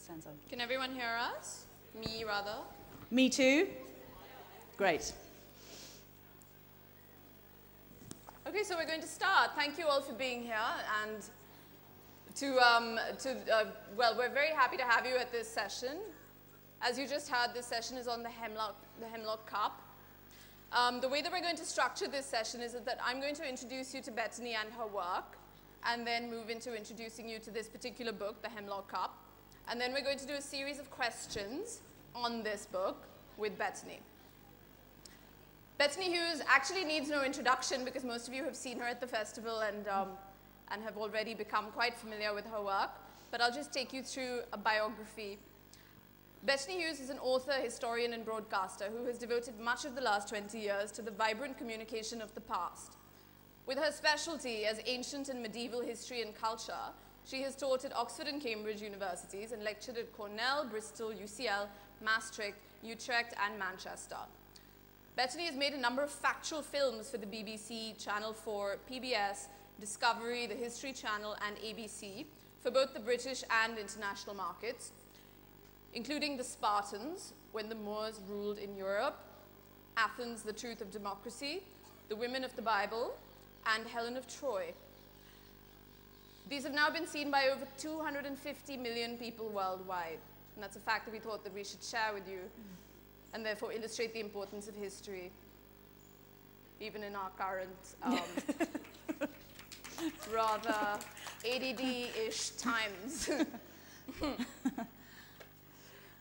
sounds on. Can everyone hear us? Me, rather. Me too. Great. Okay, so we're going to start. Thank you all for being here, and well, we're very happy to have you at this session. As you just heard, this session is on the Hemlock Cup. The way that we're going to structure this session is that I'm going to introduce you to Bettany and her work, and then move into introducing you to this particular book, the Hemlock Cup. And then we're going to do a series of questions on this book with Bettany. Bettany Hughes actually needs no introduction because most of you have seen her at the festival and have already become quite familiar with her work. But I'll just take you through a biography. Bettany Hughes is an author, historian, and broadcaster who has devoted much of the last 20 years to the vibrant communication of the past. With her specialty as ancient and medieval history and culture, she has taught at Oxford and Cambridge universities and lectured at Cornell, Bristol, UCL, Maastricht, Utrecht, and Manchester. Bettany has made a number of factual films for the BBC, Channel 4, PBS, Discovery, the History Channel, and ABC for both the British and international markets, including The Spartans, When the Moors Ruled in Europe, Athens, The Truth of Democracy, The Women of the Bible, and Helen of Troy. These have now been seen by over 250 million people worldwide, and that's a fact that we thought that we should share with you, and therefore illustrate the importance of history, even in our current rather ADD-ish times.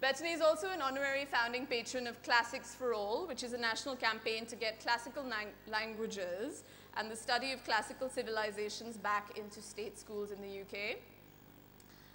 Bettany is also an honorary founding patron of Classics for All, which is a national campaign to get classical languages and the study of classical civilizations back into state schools in the UK.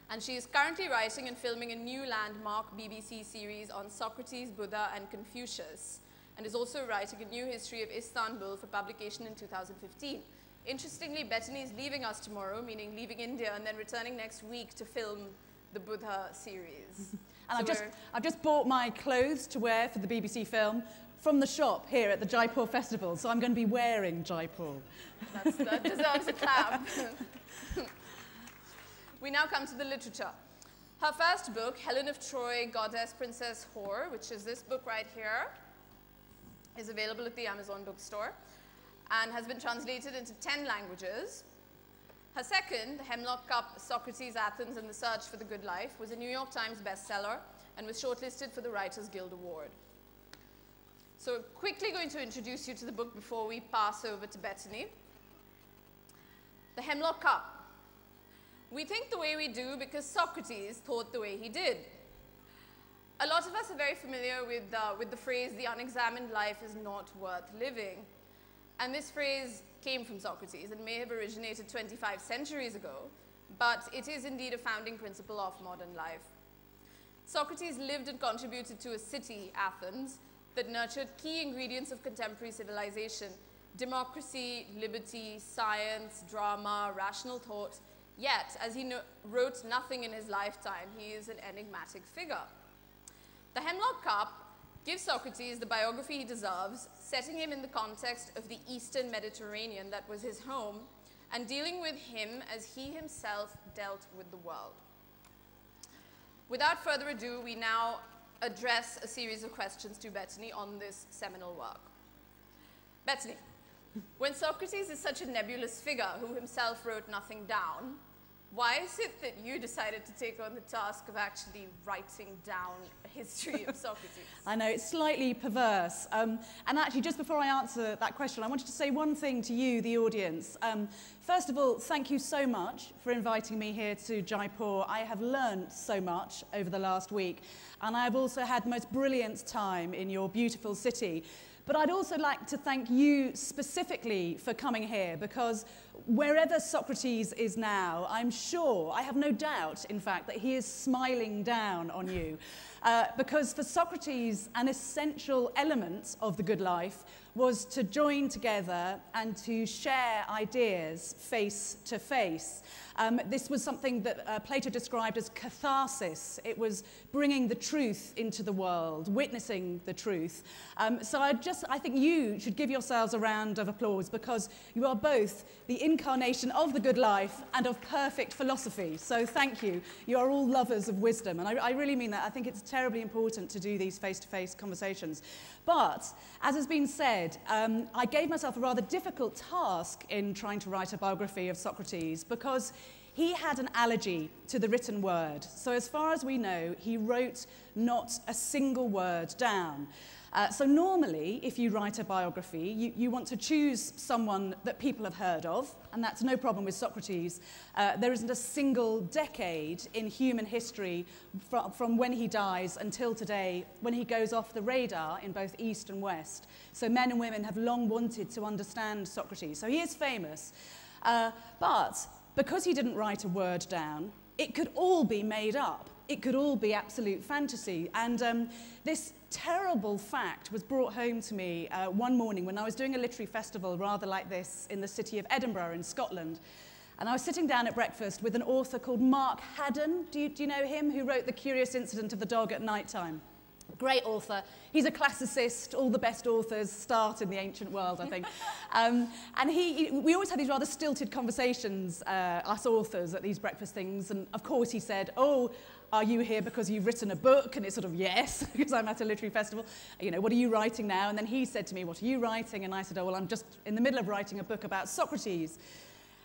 And she is currently writing and filming a new landmark BBC series on Socrates, Buddha, and Confucius, and is also writing a new history of Istanbul for publication in 2015. Interestingly, Bettany is leaving us tomorrow, meaning leaving India, and then returning next week to film the Buddha series. And so I've just bought my clothes to wear for the BBC film from the shop here at the Jaipur Festival, so I'm going to be wearing Jaipur. That deserves a clap. We now come to the literature. Her first book, Helen of Troy, Goddess, Princess, Whore, which is this book right here, is available at the Amazon bookstore and has been translated into 10 languages. Her second, Hemlock Cup, Socrates, Athens, and the Search for the Good Life, was a New York Times bestseller and was shortlisted for the Writers Guild Award. So quickly going to introduce you to the book before we pass over to Bettany. The Hemlock Cup. We think the way we do because Socrates thought the way he did. A lot of us are very familiar with the phrase, the unexamined life is not worth living. And this phrase came from Socrates and may have originated 25 centuries ago, but it is indeed a founding principle of modern life. Socrates lived and contributed to a city, Athens, that nurtured key ingredients of contemporary civilization: democracy, liberty, science, drama, rational thought. Yet, as he wrote nothing in his lifetime, he is an enigmatic figure. The Hemlock Cup gives Socrates the biography he deserves, setting him in the context of the Eastern Mediterranean that was his home, and dealing with him as he himself dealt with the world. Without further ado, we now address a series of questions to Bettany on this seminal work. Bettany, when Socrates is such a nebulous figure who himself wrote nothing down, why is it that you decided to take on the task of actually writing down a history of Socrates? I know, it's slightly perverse. And actually, just before I answer that question, I wanted to say one thing to you, the audience. First of all, thank you so much for inviting me here to Jaipur. I have learned so much over the last week, and I have also had the most brilliant time in your beautiful city. But I'd also like to thank you specifically for coming here, because wherever Socrates is now, I'm sure, I have no doubt, in fact, that he is smiling down on you. Because for Socrates, an essential element of the good life was to join together and to share ideas face to face. This was something that Plato described as catharsis. It was bringing the truth into the world, witnessing the truth. So I think you should give yourselves a round of applause, because you are both the incarnation of the good life and of perfect philosophy. So thank you. You are all lovers of wisdom, and I really mean that. I think it's terribly important to do these face-to-face conversations. But, as has been said, I gave myself a rather difficult task in trying to write a biography of Socrates, because he had an allergy to the written word. So as far as we know, he wrote not a single word down. So normally, if you write a biography, you want to choose someone that people have heard of, and that's no problem with Socrates. There isn't a single decade in human history from when he dies until today when he goes off the radar in both East and West. So men and women have long wanted to understand Socrates. So he is famous. But because he didn't write a word down, it could all be made up. It could all be absolute fantasy. And this terrible fact was brought home to me one morning when I was doing a literary festival rather like this in the city of Edinburgh in Scotland. And I was sitting down at breakfast with an author called Mark Haddon. Do you know him? Who wrote The Curious Incident of the Dog at Night Time? Great author. He's a classicist. All the best authors start in the ancient world, I think. And we always had these rather stilted conversations, us authors, at these breakfast things. And of course he said, "Oh, are you here because you've written a book?" And it's sort of, yes, because I'm at a literary festival. You know, what are you writing now? And then he said to me, "What are you writing?" And I said, "Oh, well, I'm just in the middle of writing a book about Socrates."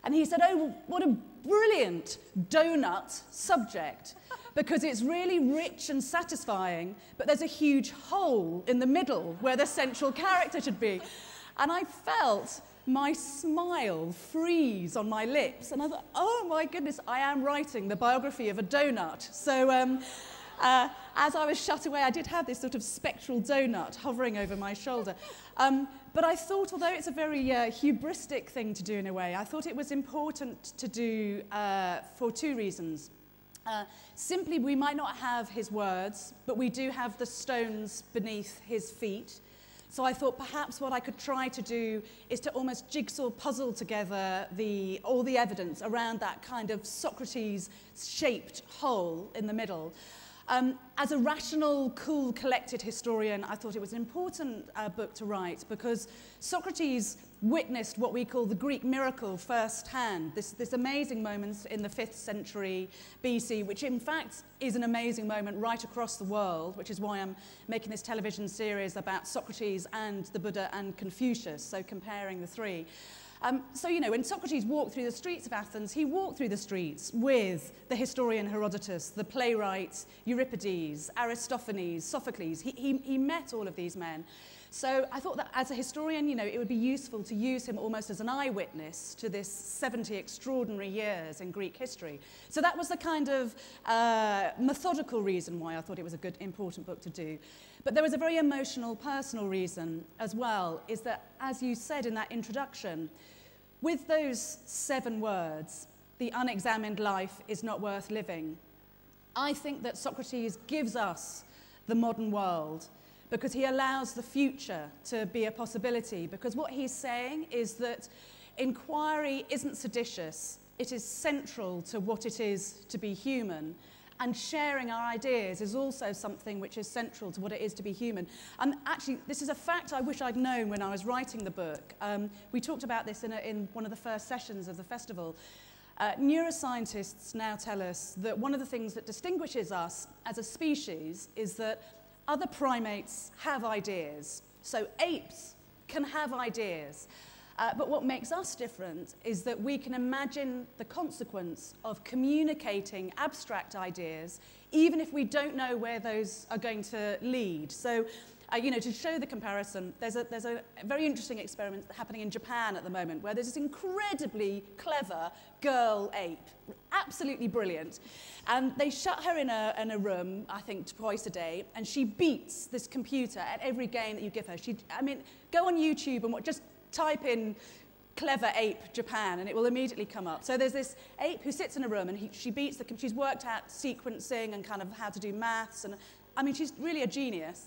And he said, "Oh, what a brilliant donut subject, because it's really rich and satisfying, but there's a huge hole in the middle where the central character should be." And I felt my smile freeze on my lips, and I thought, oh my goodness, I am writing the biography of a donut. So as I was shut away, I did have this sort of spectral donut hovering over my shoulder. But I thought, although it's a very hubristic thing to do in a way, I thought it was important to do for two reasons. Simply, we might not have his words, but we do have the stones beneath his feet. So I thought perhaps what I could try to do is to almost jigsaw puzzle together all the evidence around that kind of Socrates-shaped hole in the middle. As a rational, cool, collected historian, I thought it was an important book to write, because Socrates witnessed what we call the Greek miracle firsthand, this amazing moment in the 5th century BC, which in fact is an amazing moment right across the world, which is why I'm making this television series about Socrates and the Buddha and Confucius, so comparing the three. So, you know, when Socrates walked through the streets of Athens, he walked through the streets with the historian Herodotus, the playwright Euripides, Aristophanes, Sophocles. He met all of these men. So I thought that as a historian, you know, it would be useful to use him almost as an eyewitness to this 70 extraordinary years in Greek history. So that was the kind of methodical reason why I thought it was a good, important book to do. But there was a very emotional, personal reason as well, is that, as you said in that introduction, with those 7 words, the unexamined life is not worth living, I think that Socrates gives us the modern world because he allows the future to be a possibility. Because what he's saying is that inquiry isn't seditious, it is central to what it is to be human. And sharing our ideas is also something which is central to what it is to be human. And actually, this is a fact I wish I'd known when I was writing the book. We talked about this in one of the first sessions of the festival. Neuroscientists now tell us that one of the things that distinguishes us as a species is that other primates have ideas. So apes can have ideas. But what makes us different is that we can imagine the consequence of communicating abstract ideas, even if we don't know where those are going to lead. So, you know, to show the comparison, there's a very interesting experiment happening in Japan at the moment, where there's this incredibly clever girl ape, absolutely brilliant. And they shut her in a room, I think twice a day, and she beats this computer at every game that you give her. I mean, go on YouTube and just type in clever ape Japan and it will immediately come up. So there's this ape who sits in a room and she beats she's worked out sequencing and kind of how to do maths, and I mean, she's really a genius.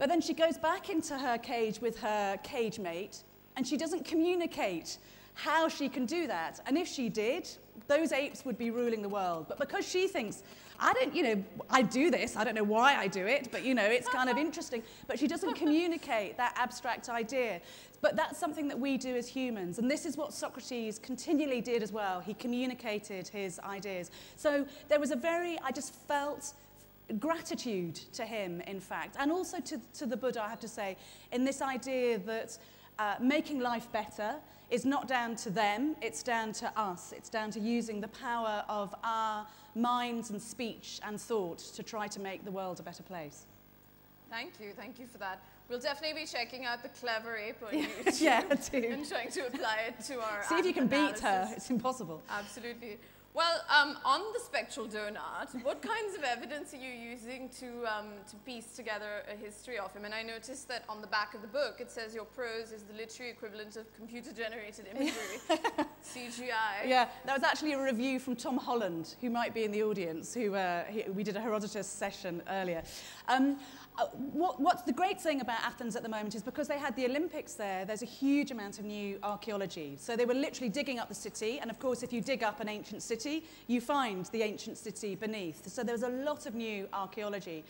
But then she goes back into her cage with her cage mate, and she doesn't communicate how she can do that. And if she did, those apes would be ruling the world. But because she thinks, I do this, I don't know why I do it, but it's kind of interesting. But she doesn't communicate that abstract idea. But that's something that we do as humans. And this is what Socrates continually did as well. He communicated his ideas. So there was I just felt gratitude to him, in fact, and also to the Buddha, I have to say, in this idea that making life better is not down to them, it's down to us. It's down to using the power of our minds and speech and thought to try to make the world a better place. Thank you for that. We'll definitely be checking out the clever ape on YouTube Yeah, too. and trying to apply it to our See if you can analysis. beat her, it's impossible. Absolutely. Well, on the spectral donut, what kinds of evidence are you using to piece together a history of him? And I noticed that on the back of the book, it says your prose is the literary equivalent of computer-generated imagery, CGI. Yeah, that was actually a review from Tom Holland, who might be in the audience, we did a Herodotus session earlier. What's the great thing about Athens at the moment is because they had the Olympics there, there's a huge amount of new archaeology. So they were literally digging up the city, and of course if you dig up an ancient city, you find the ancient city beneath. So there was a lot of new archaeology.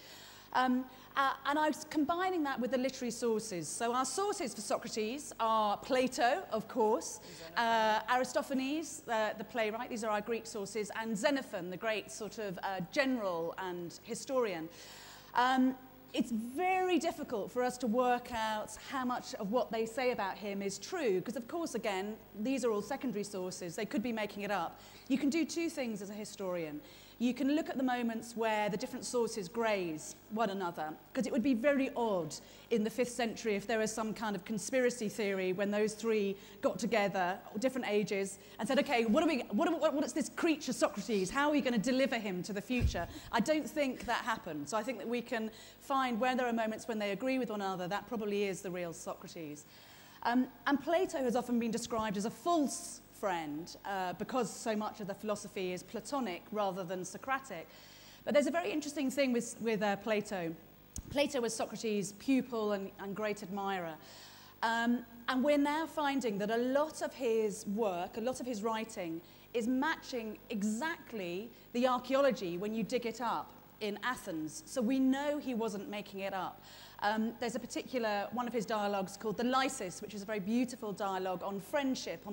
And I was combining that with the literary sources. So our sources for Socrates are Plato, of course, Aristophanes, the playwright, these are our Greek sources, and Xenophon, the great sort of general and historian. It's very difficult for us to work out how much of what they say about him is true, because of course, again, these are all secondary sources. They could be making it up. You can do two things as a historian. You can look at the moments where the different sources graze one another, because it would be very odd in the 5th century if there was some kind of conspiracy theory when those three got together, different ages, and said, okay, what is this creature Socrates? How are we going to deliver him to the future? I don't think that happened. So I think that we can find where there are moments when they agree with one another, that probably is the real Socrates. And Plato has often been described as a false friend because so much of the philosophy is Platonic rather than Socratic. But there's a very interesting thing with Plato. Plato was Socrates' pupil and great admirer. And we're now finding that a lot of his work, a lot of his writing, is matching exactly the archaeology when you dig it up in Athens. So we know he wasn't making it up. There's a particular, one of his dialogues called the Lysis, which is a very beautiful dialogue on friendship,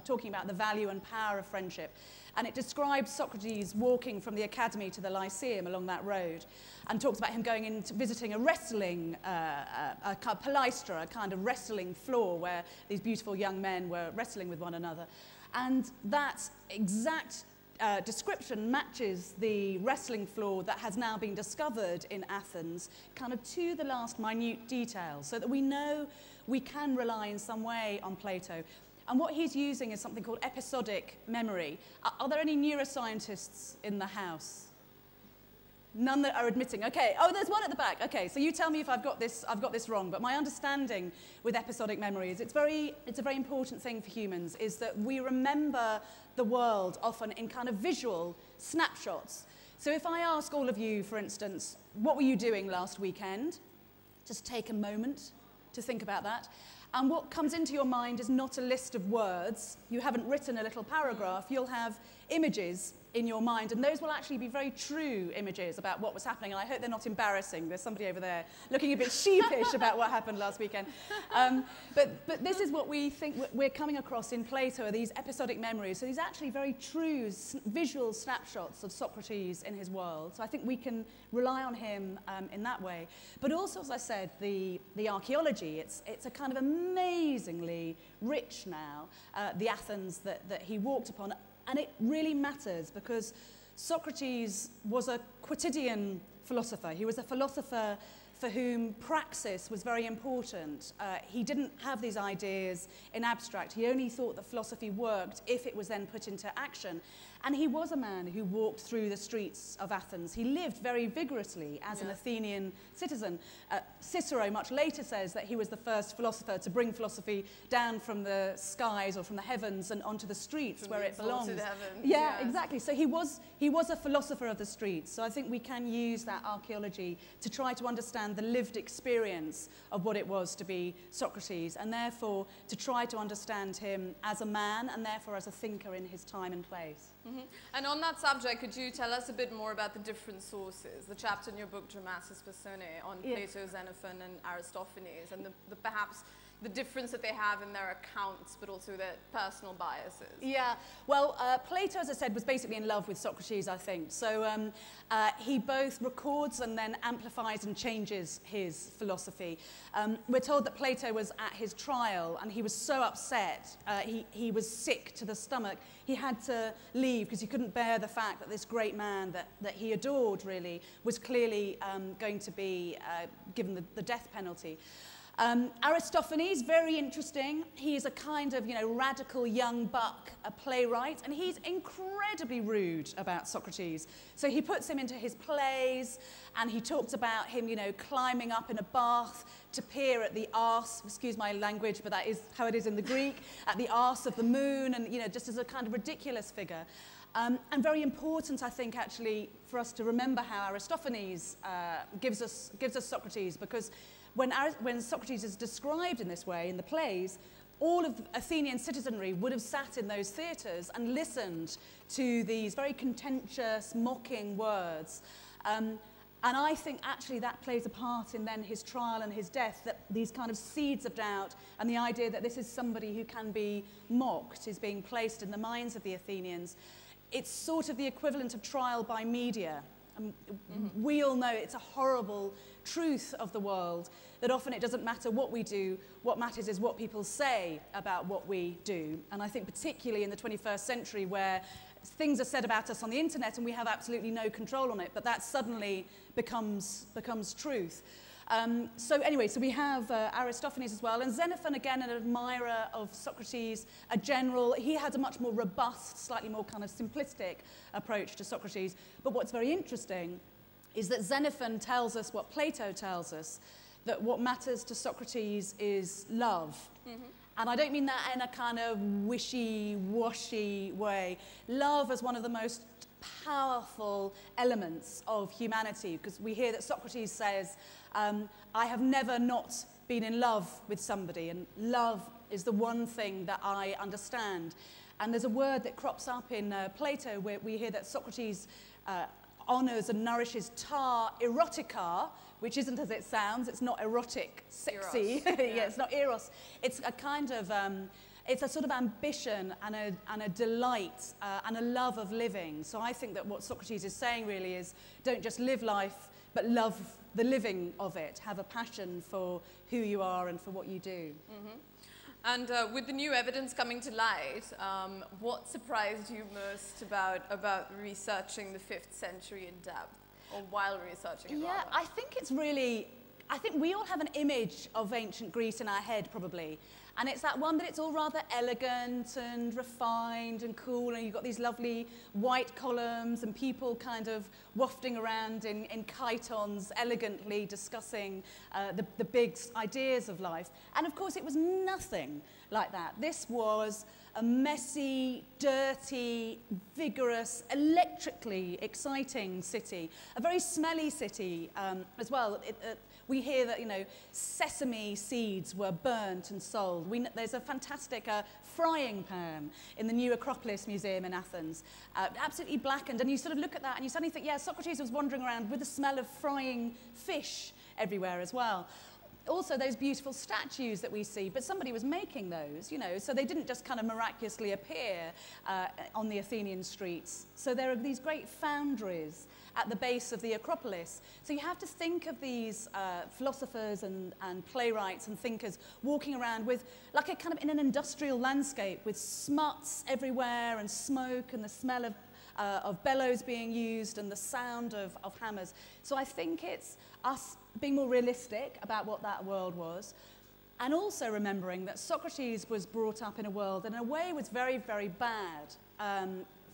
talking about the value and power of friendship. And it describes Socrates walking from the academy to the Lyceum along that road, and talks about him going in to visiting a wrestling, a palaestra, a kind of wrestling floor where these beautiful young men were wrestling with one another. And that exact description matches the wrestling floor that has now been discovered in Athens, kind of to the last minute detail, so that we know we can rely in some way on Plato. And what he's using is something called episodic memory. Are there any neuroscientists in the house? None that are admitting. Okay. Oh, there's one at the back. Okay. So you tell me if I've got this wrong. But my understanding with episodic memory is it's a very important thing for humans, is that we remember the world often in kind of visual snapshots. So if I ask all of you, for instance, what were you doing last weekend? Just take a moment to think about that. And what comes into your mind is not a list of words. You haven't written a little paragraph. You'll have images in your mind, and those will actually be very true images about what was happening, and I hope they're not embarrassing. There's somebody over there looking a bit sheepish about what happened last weekend. But this is what we think we're coming across in Plato, are these episodic memories. So these actually very true visual snapshots of Socrates in his world. So I think we can rely on him in that way. But also, as I said, the archaeology, it's a kind of amazingly rich now, the Athens that he walked upon. And it really matters because Socrates was a quotidian philosopher. He was a philosopher for whom praxis was very important. He didn't have these ideas in abstract. He only thought that philosophy worked if it was then put into action. And he was a man who walked through the streets of Athens. He lived very vigorously as an Athenian citizen. Cicero much later says that he was the first philosopher to bring philosophy down from the skies or from the heavens and onto the streets where it belongs. Yeah, exactly. So he was a philosopher of the streets. So I think we can use that archaeology to try to understand understand the lived experience of what it was to be Socrates, and therefore to try to understand him as a man and therefore as a thinker in his time and place. Mm-hmm. And on that subject, could you tell us a bit more about the different sources, the chapter in your book, Dramatis Personae, on Plato, Xenophon, and Aristophanes, and the perhaps the difference that they have in their accounts, but also their personal biases? Yeah, well, Plato, as I said, was basically in love with Socrates, I think. So he both records and then amplifies and changes his philosophy. We're told that Plato was at his trial and he was so upset, he was sick to the stomach. He had to leave because he couldn't bear the fact that this great man that he adored, really, was clearly going to be given the death penalty. Aristophanes, very interesting. He's a kind of, radical young buck, a playwright, and he's incredibly rude about Socrates. So he puts him into his plays, and he talks about him, climbing up in a bath to peer at the arse, excuse my language, but that is how it is in the Greek, at the arse of the moon, and, just as a kind of ridiculous figure. And very important, I think, actually, for us to remember how Aristophanes gives us Socrates, because when Socrates is described in this way in the plays, all of the Athenian citizenry would have sat in those theatres and listened to these very contentious, mocking words. And I think actually that plays a part in then his trial and his death, that these kind of seeds of doubt and the idea that this is somebody who can be mocked is being placed in the minds of the Athenians. It's sort of the equivalent of trial by media. We all know it's a horrible truth of the world that often it doesn't matter what we do, what matters is what people say about what we do. And I think particularly in the 21st century, where things are said about us on the internet and we have absolutely no control on it, but that suddenly becomes truth. So we have Aristophanes as well, and Xenophon, again, an admirer of Socrates, a general. He had a much more robust, slightly more kind of simplistic approach to Socrates. But what's very interesting is that Xenophon tells us what Plato tells us, that what matters to Socrates is love. Mm-hmm. And I don't mean that in a kind of wishy-washy way. Love is one of the most powerful elements of humanity, because we hear that Socrates says, I have never not been in love with somebody, and love is the one thing that I understand. And there's a word that crops up in Plato where we hear that Socrates honors and nourishes ta erotica, which isn't as it sounds. It's not erotic, sexy. Yeah, it's not eros. It's a kind of, it's a sort of ambition and a delight and a love of living. So I think that what Socrates is saying really is, don't just live life, but love the living of it. Have a passion for who you are and for what you do. Mm-hmm. And with the new evidence coming to light, what surprised you most about researching the 5th century in depth, or while researching it, rather? I think it's really, I think we all have an image of ancient Greece in our head, probably. And it's that one that it's all rather elegant and refined and cool, and you've got these lovely white columns and people kind of wafting around in chitons, elegantly discussing the big ideas of life. And of course, it was nothing like that. This was a messy, dirty, vigorous, electrically exciting city, a very smelly city as well. We hear that, sesame seeds were burnt and sold. There's a fantastic frying pan in the new Acropolis Museum in Athens, absolutely blackened. And you sort of look at that and you suddenly think, yeah, Socrates was wandering around with the smell of frying fish everywhere as well. Also, those beautiful statues that we see, but somebody was making those, so they didn't just kind of miraculously appear on the Athenian streets. So there are these great foundries at the base of the Acropolis. So you have to think of these philosophers and playwrights and thinkers walking around with, like a kind of in an industrial landscape with smuts everywhere and smoke and the smell of bellows being used and the sound of hammers. So I think it's us being more realistic about what that world was, and also remembering that Socrates was brought up in a world that in a way was very, very bad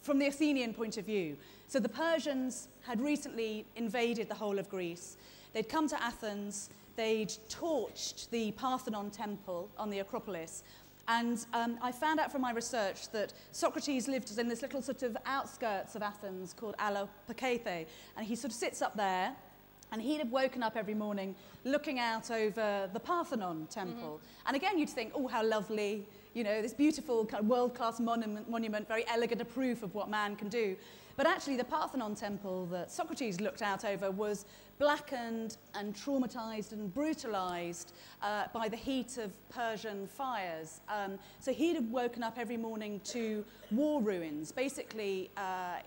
from the Athenian point of view. So the Persians had recently invaded the whole of Greece. They'd come to Athens, they'd torched the Parthenon temple on the Acropolis, and I found out from my research that Socrates lived in this little sort of outskirts of Athens called Alopakethe, and he sort of sits up there, And he'd have woken up every morning looking out over the Parthenon temple. And again, you'd think, oh, how lovely, you know, this beautiful kind of world-class monument, very elegant, a proof of what man can do. But actually, the Parthenon temple that Socrates looked out over was blackened and traumatized and brutalized by the heat of Persian fires. So he'd have woken up every morning to war ruins. Basically,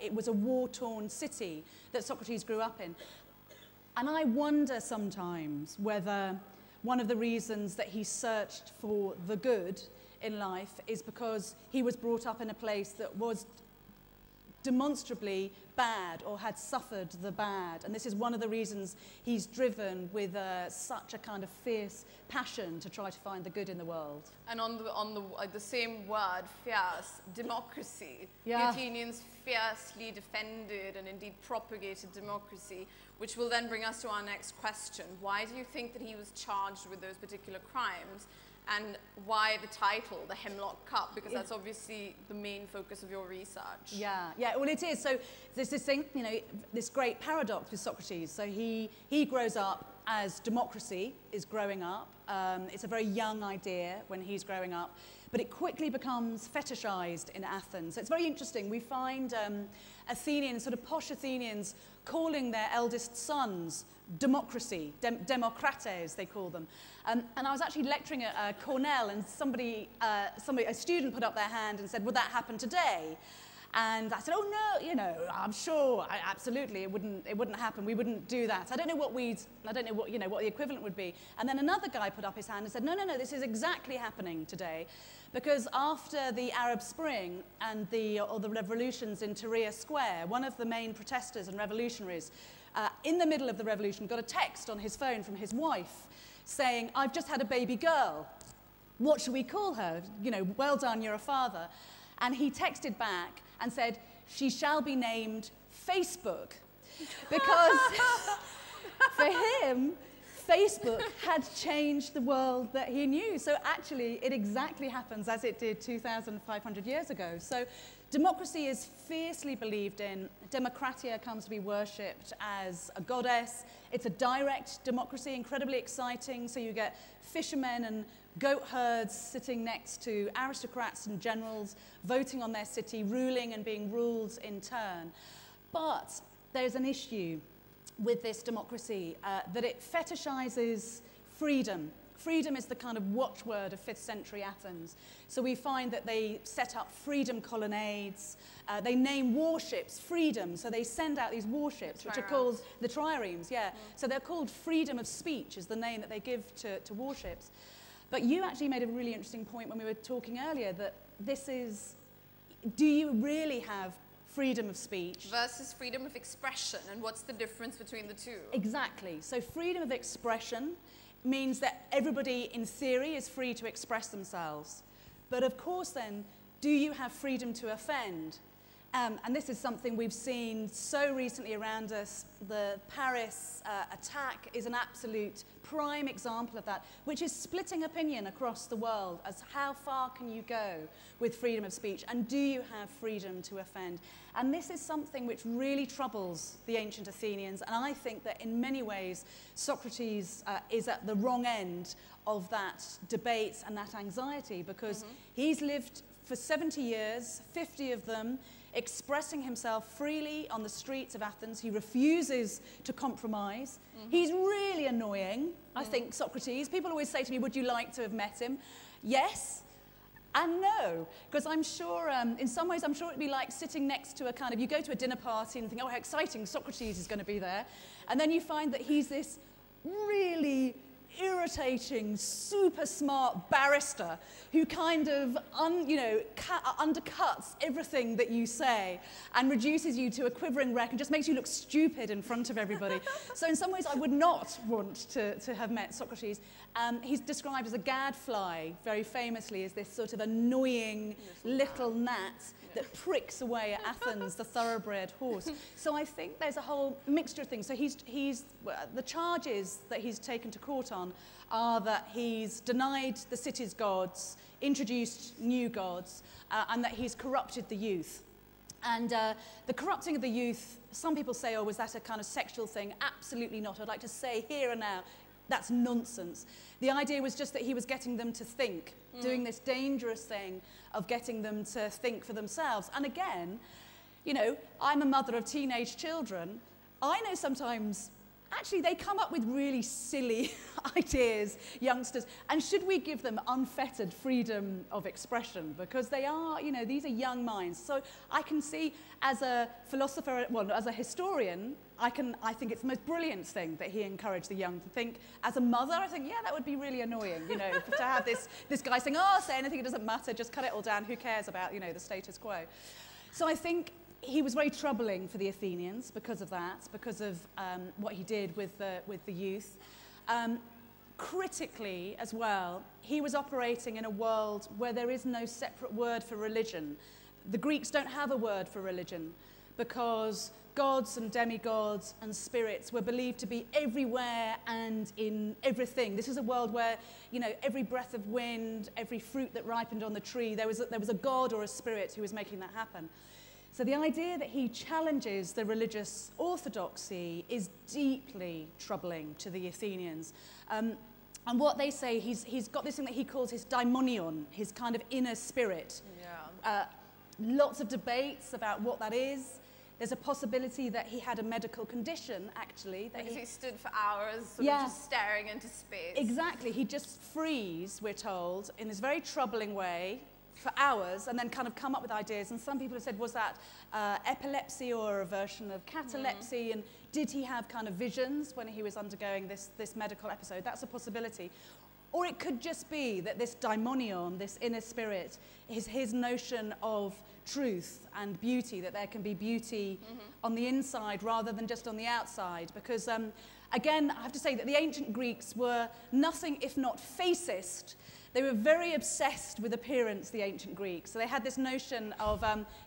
it was a war-torn city that Socrates grew up in. And I wonder sometimes whether one of the reasons that he searched for the good in life is because he was brought up in a place that was demonstrably bad or had suffered the bad. And this is one of the reasons he's driven with such a kind of fierce passion to try to find the good in the world. And on the same word, fierce, democracy. Yeah. The Athenians fiercely defended and indeed propagated democracy, which will then bring us to our next question. Why do you think that he was charged with those particular crimes? And why the title, the Hemlock Cup? Because that's obviously the main focus of your research. Yeah, well it is. So there's this thing, you know, this great paradox with Socrates. So he grows up as democracy is growing up. It's a very young idea when he's growing up, but it quickly becomes fetishized in Athens. So it's very interesting. We find Athenians, sort of posh Athenians, calling their eldest sons democracy, Democrates they call them. And I was actually lecturing at Cornell, and a student put up their hand and said, would that happen today? And I said, oh no, you know, I'm sure, absolutely, it wouldn't happen. We wouldn't do that. I don't know what the equivalent would be. And then another guy put up his hand and said, no, this is exactly happening today, because after the Arab Spring and the revolutions in Tahrir Square, one of the main protesters and revolutionaries, in the middle of the revolution, got a text on his phone from his wife saying, I've just had a baby girl. What should we call her? You know, well done, you're a father. And he texted back and said, she shall be named Facebook. Because for him, Facebook had changed the world that he knew. So actually, it exactly happens as it did 2,500 years ago. So democracy is fiercely believed in. Democratia comes to be worshipped as a goddess. It's a direct democracy, incredibly exciting. So you get fishermen and goat herds sitting next to aristocrats and generals, voting on their city, ruling and being ruled in turn. But there's an issue with this democracy, that it fetishizes freedom. Freedom is the kind of watchword of 5th century Athens. So we find that they set up freedom colonnades. They name warships freedom. So they send out these warships, which are called the triremes, yeah. So they're called freedom of speech is the name that they give to warships. But you actually made a really interesting point when we were talking earlier that this is, do you really have freedom of speech versus freedom of expression, and what's the difference between the two? Exactly. So freedom of expression means that everybody in theory is free to express themselves. But of course then, do you have freedom to offend? And this is something we've seen so recently around us. The Paris attack is an absolute prime example of that, which is splitting opinion across the world as how far can you go with freedom of speech, and do you have freedom to offend? And this is something which really troubles the ancient Athenians, and I think that in many ways Socrates is at the wrong end of that debate and that anxiety, because he's lived for 70 years, 50 of them, expressing himself freely on the streets of Athens. He refuses to compromise. He's really annoying, I think, Socrates. People always say to me, would you like to have met him? Yes and no, because I'm sure, in some ways, I'm sure it'd be like sitting next to a kind of, you go to a dinner party and think, oh, how exciting, Socrates is going to be there. And then you find that he's this really irritating, super smart barrister who kind of undercuts everything that you say and reduces you to a quivering wreck and just makes you look stupid in front of everybody. So in some ways I would not want to have met Socrates. He's described as a gadfly, very famously, as this sort of annoying little gnat that pricks away at Athens, the thoroughbred horse. So I think there's a whole mixture of things. So the charges that he's taken to court on are that he's denied the city's gods, introduced new gods, and that he's corrupted the youth. And the corrupting of the youth, some people say, oh, was that a kind of sexual thing? Absolutely not. I'd like to say here and now, that's nonsense. The idea was just that he was getting them to think, doing this dangerous thing of getting them to think for themselves. And again, you know, I'm a mother of teenage children. I know sometimes, actually, they come up with really silly ideas, youngsters. And should we give them unfettered freedom of expression? Because they are, you know, these are young minds. So I can see, as a philosopher, well, as a historian, I think it's the most brilliant thing that he encouraged the young to think. As a mother, I think, yeah, that would be really annoying, you know, to have this guy saying, oh, say anything, it doesn't matter, just cut it all down, who cares about, you know, the status quo. So I think he was very troubling for the Athenians because of that, because of what he did with the youth. Critically as well, he was operating in a world where there is no separate word for religion. The Greeks don't have a word for religion because gods and demigods and spirits were believed to be everywhere and in everything. This is a world where, you know, every breath of wind, every fruit that ripened on the tree, there was a god or a spirit who was making that happen. So the idea that he challenges the religious orthodoxy is deeply troubling to the Athenians. And what they say, he's got this thing that he calls his daimonion, his kind of inner spirit. Yeah. Lots of debates about what that is. There's a possibility that he had a medical condition, actually. That he stood for hours, sort of just staring into space. Exactly. He'd just freeze, we're told, in this very troubling way for hours, and then kind of come up with ideas. And some people have said, was that epilepsy or a version of catalepsy? And did he have kind of visions when he was undergoing this medical episode? That's a possibility. Or it could just be that this daimonion, this inner spirit, is his notion of truth and beauty, that there can be beauty on the inside rather than just on the outside. Because, again, I have to say that the ancient Greeks were nothing if not facist. They were very obsessed with appearance, the ancient Greeks. So they had this notion of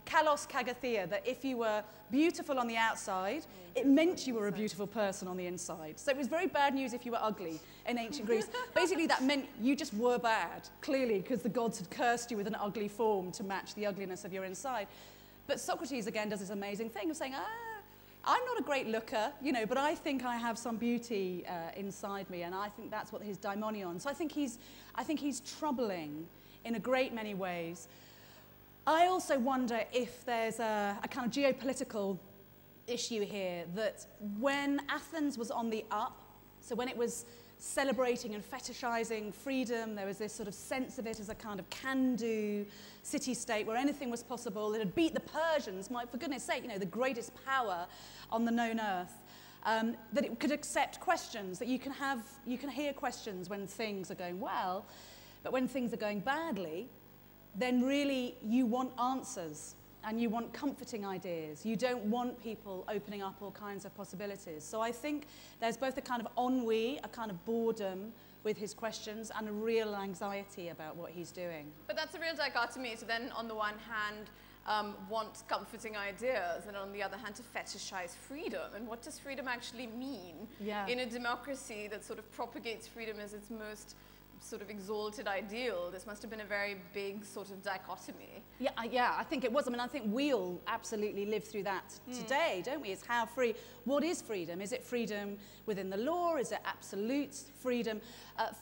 kalos kagathea, that if you were beautiful on the outside, it meant you were a beautiful person on the inside. So it was very bad news if you were ugly in ancient Greece. Basically, that meant you just were bad, clearly, because the gods had cursed you with an ugly form to match the ugliness of your inside. But Socrates, again, does this amazing thing of saying, I'm not a great looker, you know, but I think I have some beauty inside me, and I think that's what his daimonion. So I think he's troubling in a great many ways. I also wonder if there's a kind of geopolitical issue here, that when Athens was on the up, so when it was celebrating and fetishizing freedom, there was this sort of sense of it as a kind of can-do city-state where anything was possible. It had beat the Persians, for goodness sake, you know, the greatest power on the known earth. That it could accept questions, that you can hear questions when things are going well, but when things are going badly, then really you want answers and you want comforting ideas. You don't want people opening up all kinds of possibilities. So I think there's both a kind of ennui, a kind of boredom with his questions, and a real anxiety about what he's doing. But that's a real dichotomy. So then on the one hand, want comforting ideas, and on the other hand, to fetishize freedom. And what does freedom actually mean in a democracy that sort of propagates freedom as its most sort of exalted ideal? This must have been a very big sort of dichotomy. Yeah, I think it was. I mean, I think we all absolutely live through that today, don't we? It's how free. What is freedom? Is it freedom within the law? Is it absolute freedom?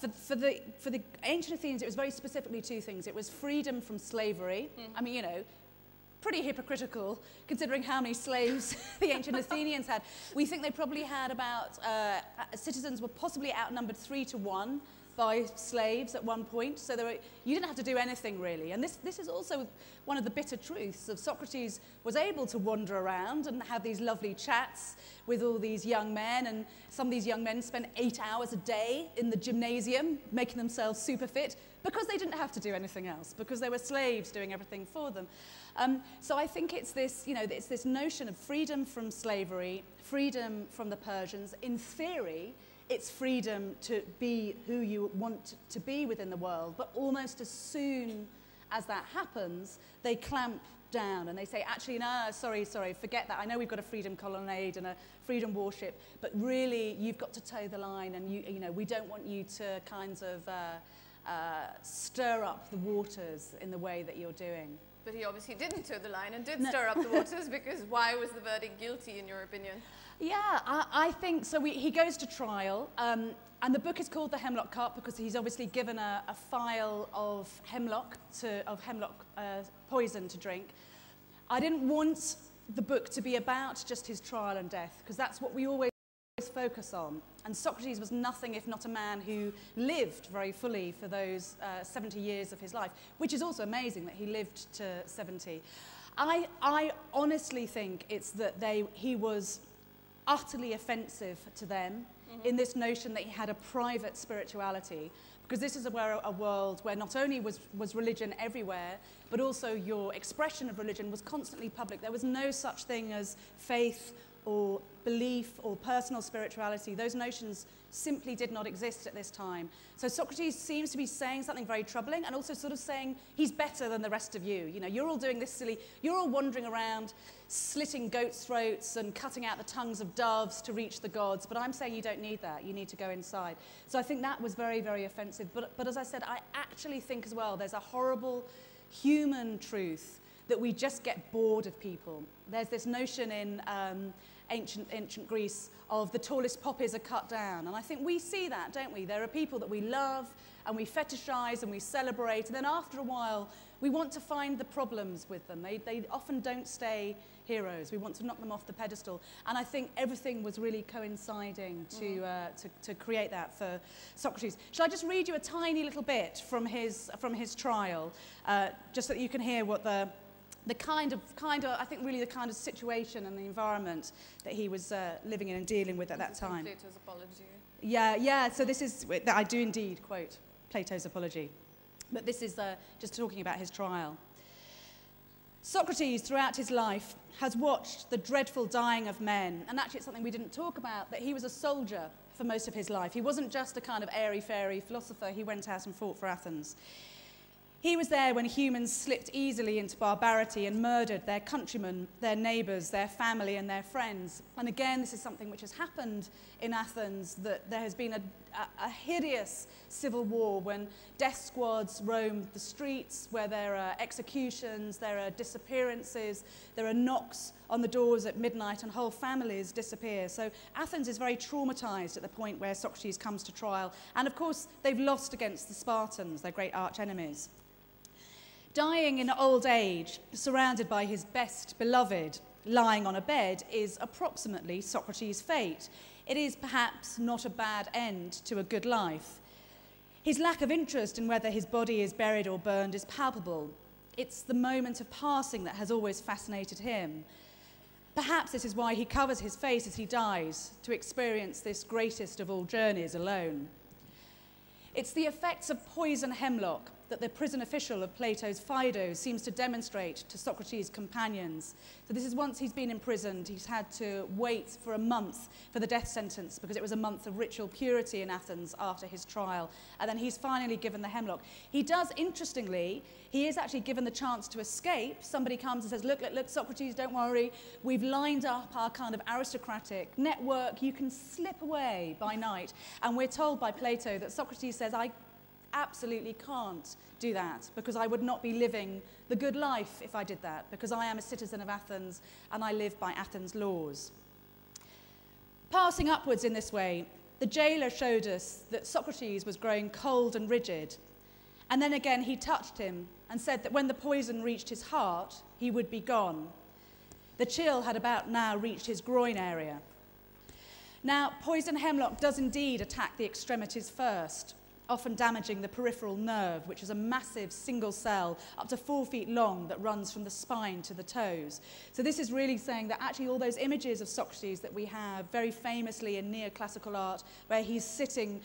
For the ancient Athenians, it was very specifically two things. It was freedom from slavery. I mean, you know, pretty hypocritical, considering how many slaves the ancient Athenians had. We think they probably had about, citizens were possibly outnumbered 3 to 1 by slaves at one point, so you didn't have to do anything really. And this is also one of the bitter truths of Socrates. Was able to wander around and have these lovely chats with all these young men, and some of these young men spent 8 hours a day in the gymnasium making themselves super fit because they didn't have to do anything else, because there were slaves doing everything for them. So I think it's this, you know, it's this notion of freedom from slavery, freedom from the Persians. In theory, it's freedom to be who you want to be within the world, but almost as soon as that happens, they clamp down and they say, actually, no, sorry, forget that. I know we've got a freedom colonnade and a freedom warship, but really you've got to toe the line, and you know, we don't want you to kind of stir up the waters in the way that you're doing. But he obviously didn't toe the line and did stir up the waters, because why was the verdict guilty in your opinion? Yeah, I think so. He goes to trial, and the book is called The Hemlock Cup because he's obviously given a phial of hemlock poison to drink. I didn't want the book to be about just his trial and death, because that's what we always focus on. And Socrates was nothing if not a man who lived very fully for those 70 years of his life, which is also amazing that he lived to 70. I honestly think it's that he was utterly offensive to them in this notion that he had a private spirituality, because this is a world where not only was religion everywhere, but also your expression of religion was constantly public. There was no such thing as faith or belief or personal spirituality. Those notions simply did not exist at this time. So Socrates seems to be saying something very troubling, and also sort of saying he's better than the rest of you. You know, you're all doing this silly, you're all wandering around slitting goats' throats and cutting out the tongues of doves to reach the gods, but I'm saying you don't need that. You need to go inside. So I think that was very, very offensive. But as I said, I actually think as well there's a horrible human truth that we just get bored of people. There's this notion in ancient Greece of the tallest poppies are cut down. And I think we see that, don't we? There are people that we love and we fetishize and we celebrate. And then after a while, we want to find the problems with them. They often don't stay heroes. We want to knock them off the pedestal. And I think everything was really coinciding to create that for Socrates. Shall I just read you a tiny little bit from his trial, just so that you can hear what the kind of, I think really the kind of situation and the environment that he was living in and dealing with at that time. Plato's Apology. Yeah, so this is, I do indeed quote Plato's Apology. But this is just talking about his trial. Socrates, throughout his life, has watched the dreadful dying of men. And actually it's something we didn't talk about, that he was a soldier for most of his life. He wasn't just a kind of airy-fairy philosopher. He went out and fought for Athens. He was there when humans slipped easily into barbarity and murdered their countrymen, their neighbours, their family and their friends. And again, this is something which has happened in Athens, that there has been a hideous civil war when death squads roam the streets, where there are executions, there are disappearances, there are knocks on the doors at midnight and whole families disappear. So Athens is very traumatized at the point where Socrates comes to trial. And of course, they've lost against the Spartans, their great arch enemies. Dying in old age, surrounded by his best beloved, lying on a bed, is approximately Socrates' fate. It is perhaps not a bad end to a good life. His lack of interest in whether his body is buried or burned is palpable. It's the moment of passing that has always fascinated him. Perhaps this is why he covers his face as he dies, to experience this greatest of all journeys alone. It's the effects of poison hemlock that the prison official of Plato's Phaedo seems to demonstrate to Socrates' companions. So this is once he's been imprisoned, he's had to wait for a month for the death sentence, because it was a month of ritual purity in Athens after his trial. And then he's finally given the hemlock. He does, interestingly, he is actually given the chance to escape. Somebody comes and says, look, Socrates, don't worry. We've lined up our kind of aristocratic network. You can slip away by night. And we're told by Plato that Socrates says, I absolutely can't do that, because I would not be living the good life if I did that, because I am a citizen of Athens and I live by Athens' laws. Passing upwards in this way, the jailer showed us that Socrates was growing cold and rigid, and then again he touched him and said that when the poison reached his heart, he would be gone. The chill had about now reached his groin area. Now, poison hemlock does indeed attack the extremities first, often damaging the peripheral nerve, which is a massive single cell up to 4 feet long that runs from the spine to the toes. So this is really saying that actually all those images of Socrates that we have very famously in neoclassical art, where he's sitting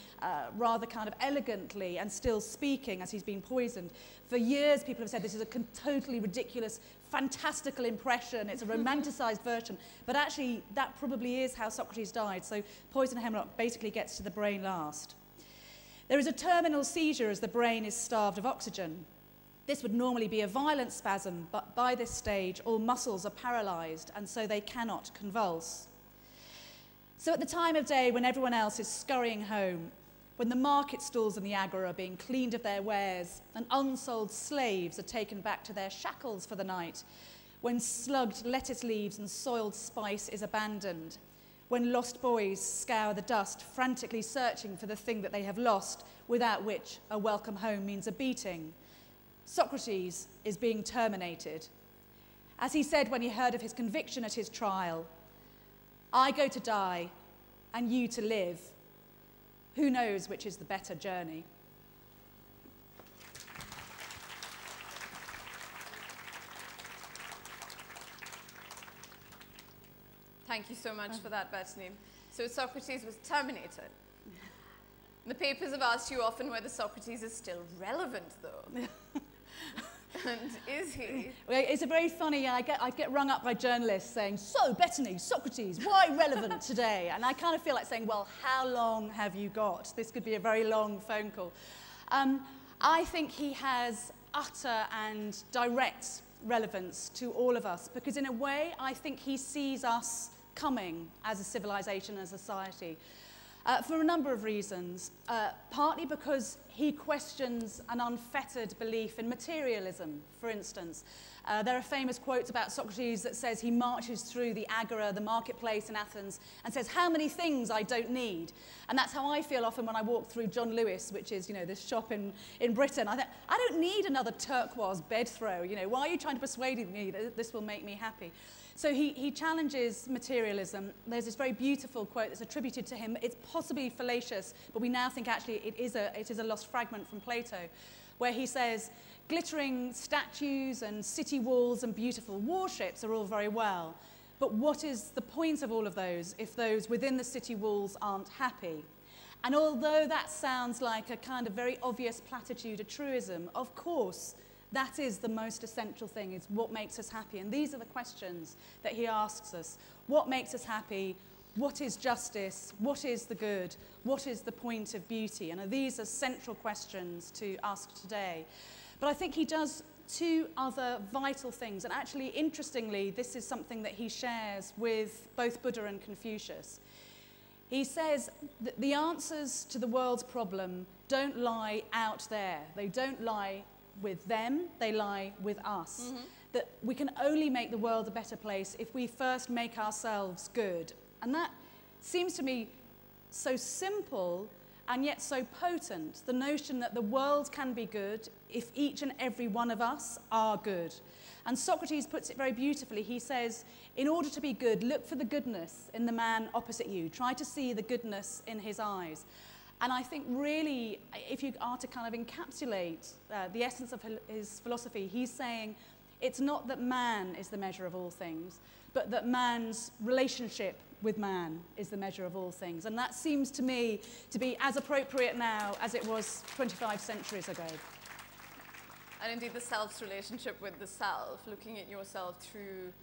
rather kind of elegantly and still speaking as he's been poisoned, for years people have said this is a totally ridiculous, fantastical impression, it's a romanticized version, but actually that probably is how Socrates died. So poison hemlock basically gets to the brain last. There is a terminal seizure as the brain is starved of oxygen. This would normally be a violent spasm, but by this stage, all muscles are paralyzed, and so they cannot convulse. So at the time of day when everyone else is scurrying home, when the market stalls in the agora are being cleaned of their wares and unsold slaves are taken back to their shackles for the night, when slugged lettuce leaves and soiled spice is abandoned, when lost boys scour the dust, frantically searching for the thing that they have lost, without which a welcome home means a beating, Socrates is being terminated. As he said when he heard of his conviction at his trial, "I go to die, and you to live. Who knows which is the better journey?" Thank you so much for that, Bettany. So Socrates was terminated. The papers have asked you often whether Socrates is still relevant, though. And is he? Well, it's a very funny, I get rung up by journalists saying, "So, Bettany, Socrates, why relevant today?" And I kind of feel like saying, well, how long have you got? This could be a very long phone call. I think he has utter and direct relevance to all of us, because in a way, I think he sees us coming as a civilization, as a society, for a number of reasons. Partly because he questions an unfettered belief in materialism, for instance. There are famous quotes about Socrates that says he marches through the agora, the marketplace in Athens, and says, "How many things I don't need." And that's how I feel often when I walk through John Lewis, which is, this shop in Britain. I think, I don't need another turquoise bed throw. Why are you trying to persuade me that this will make me happy? So he challenges materialism. There's this very beautiful quote that's attributed to him. It's possibly fallacious, but we now think actually it is a lost fragment from Plato, where he says, "Glittering statues and city walls and beautiful warships are all very well, but what is the point of all of those if those within the city walls aren't happy?" And although that sounds like a kind of very obvious platitude, a truism, of course, that is the most essential thing, is what makes us happy. And these are the questions that he asks us. What makes us happy? What is justice? What is the good? What is the point of beauty? And these are central questions to ask today. But I think he does two other vital things. And actually, interestingly, this is something that he shares with both Buddha and Confucius. He says that the answers to the world's problem don't lie out there. They don't lie with them, they lie with us. Mm-hmm. That we can only make the world a better place if we first make ourselves good. And that seems to me so simple and yet so potent, the notion that the world can be good if each and every one of us are good. And Socrates puts it very beautifully. He says, in order to be good, look for the goodness in the man opposite you. Try to see the goodness in his eyes. And I think really, if you are to kind of encapsulate the essence of his philosophy, he's saying it's not that man is the measure of all things, but that man's relationship with man is the measure of all things. And that seems to me to be as appropriate now as it was 25 centuries ago. And indeed, the self's relationship with the self, looking at yourself through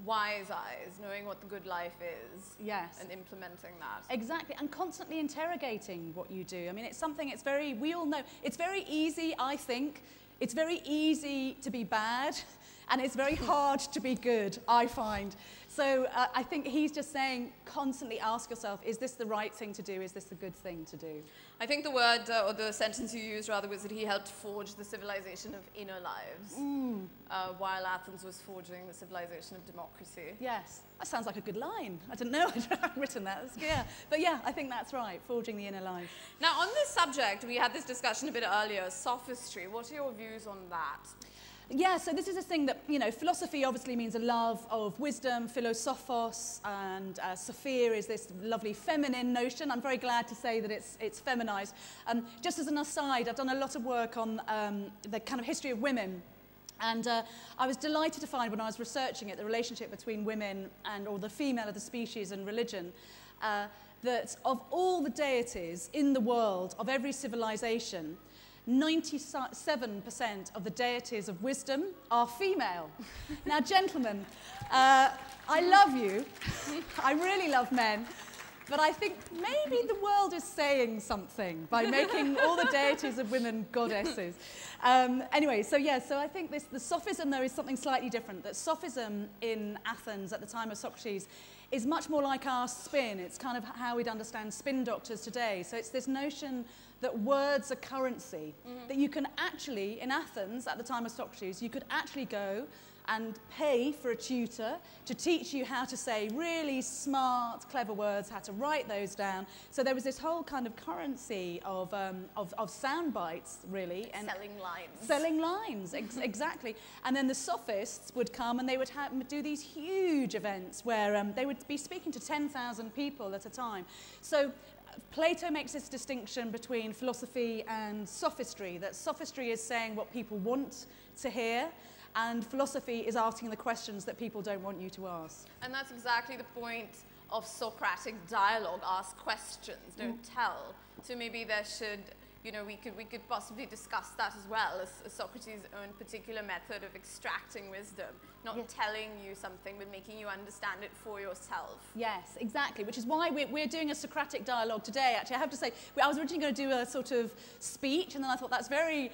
wise eyes, knowing what the good life is, yes, and implementing that. Exactly, and constantly interrogating what you do. I mean, it's something, we all know, it's very easy, I think, it's very easy to be bad, and it's very hard to be good, I find. So I think he's just saying, constantly ask yourself, is this the right thing to do? Is this the good thing to do? I think the word, or the sentence you used rather, was that he helped forge the civilization of inner lives, while Athens was forging the civilization of democracy. Yes, that sounds like a good line. I didn't know I'd written that. Yeah. But yeah, I think that's right, forging the inner life. Now, on this subject, we had this discussion a bit earlier, sophistry. What are your views on that? Yeah, so this is a thing that, philosophy obviously means a love of wisdom, philosophos, and Sophia is this lovely feminine notion. I'm very glad to say that it's feminized. Just as an aside, I've done a lot of work on the kind of history of women. And I was delighted to find when I was researching it, the relationship between women or the female of the species and religion, that of all the deities in the world, of every civilization, 97% of the deities of wisdom are female. Now, gentlemen, I love you. I really love men. But I think maybe the world is saying something by making all the deities of women goddesses. Anyway, so I think the sophism, though, is something slightly different. That sophism in Athens at the time of Socrates is much more like our spin. It's kind of how we'd understand spin doctors today. So it's this notion that words are currency, that you can actually, in Athens at the time of Socrates, you could actually go and pay for a tutor to teach you how to say really smart, clever words, how to write those down. So there was this whole kind of currency of sound bites, really. And selling lines. Selling lines, exactly. And then the sophists would come and they would do these huge events where they would be speaking to 10,000 people at a time. So Plato makes this distinction between philosophy and sophistry, that sophistry is saying what people want to hear, and philosophy is asking the questions that people don't want you to ask. And that's exactly the point of Socratic dialogue. Ask questions, don't tell. So maybe there should, you know, we could possibly discuss that as well as Socrates' own particular method of extracting wisdom, not telling you something, but making you understand it for yourself. Yes, exactly, which is why we're doing a Socratic dialogue today. Actually, I have to say, I was originally going to do a sort of speech, and then I thought that's very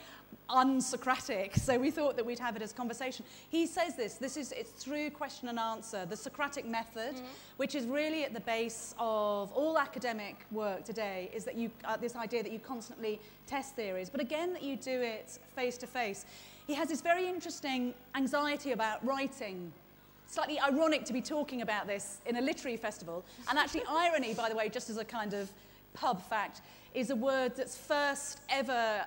un-Socratic, so we thought that we'd have it as conversation. He says it's through question and answer, the Socratic method, which is really at the base of all academic work today, is that this idea that you constantly test theories, but again that you do it face to face. He has this very interesting anxiety about writing. Slightly ironic to be talking about this in a literary festival, and actually irony, by the way, just as a kind of pub fact, is a word that's first ever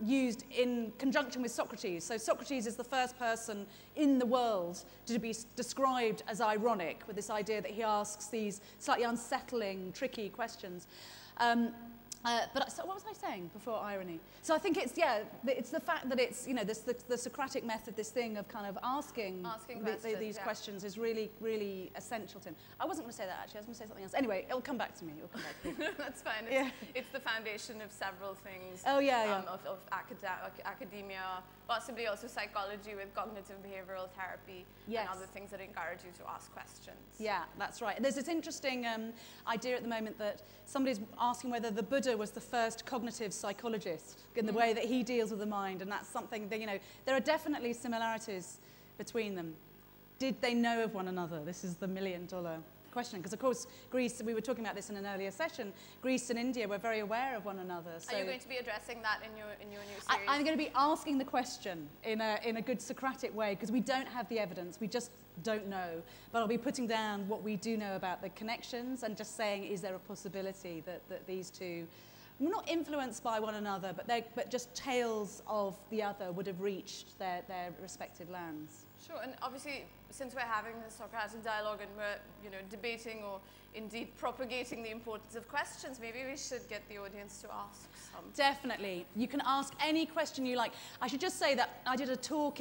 used in conjunction with Socrates. So Socrates is the first person in the world to be described as ironic, with this idea that he asks these slightly unsettling, tricky questions. So what was I saying before irony? So I think it's, it's the fact that it's, you know, the Socratic method, this thing of kind of asking these questions is really, really essential to him. I wasn't going to say that, actually. I was going to say something else. Anyway, it'll come back to me. That's fine. It's the foundation of several things. Oh, yeah. Of academia, possibly also psychology with cognitive behavioral therapy and other things that encourage you to ask questions. Yeah, that's right. There's this interesting idea at the moment that somebody's asking whether the Buddha was the first cognitive psychologist in the way that he deals with the mind, and that's something that, you know, there are definitely similarities between them. Did they know of one another? This is the million-dollar question, because of course Greece, we were talking about this in an earlier session, Greece and India were very aware of one another. So are you going to be addressing that in your new series? I'm going to be asking the question in a good Socratic way, because we don't have the evidence, we just don't know, but I'll be putting down what we do know about the connections and just saying, is there a possibility that these two were not influenced by one another, but just tales of the other would have reached their respective lands. Sure, and obviously, since we're having this Socratic dialogue and we're, you know, debating or indeed propagating the importance of questions, maybe we should get the audience to ask some. Definitely. You can ask any question you like. I should just say that I did a talk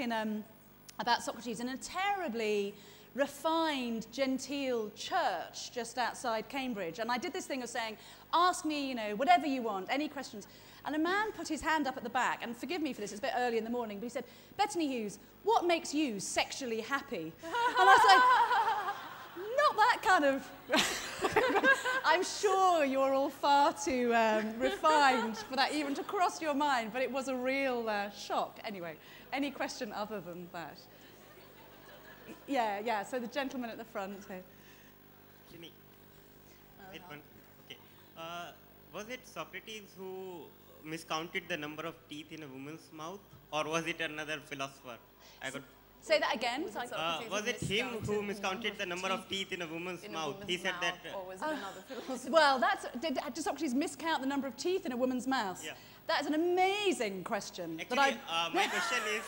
about Socrates in a terribly refined, genteel church just outside Cambridge. And I did this thing of saying, ask me, you know, whatever you want, any questions. And a man put his hand up at the back, and forgive me for this, it's a bit early in the morning, but he said, Bettany Hughes, what makes you sexually happy? And I was like, not that kind of... I'm sure you're all far too refined for that even to cross your mind, but it was a real shock. Anyway, any question other than that? Yeah, so the gentleman at the front here. Jimmy. Okay. Was it Socrates who miscounted the number of teeth in a woman's mouth, or was it another philosopher? Say that again. Was it him who miscounted the number of teeth in a woman's mouth? He said that. Or was it another philosopher? Well, did Socrates miscount the number of teeth in a woman's mouth? Yeah. That is an amazing question. Actually, my question is,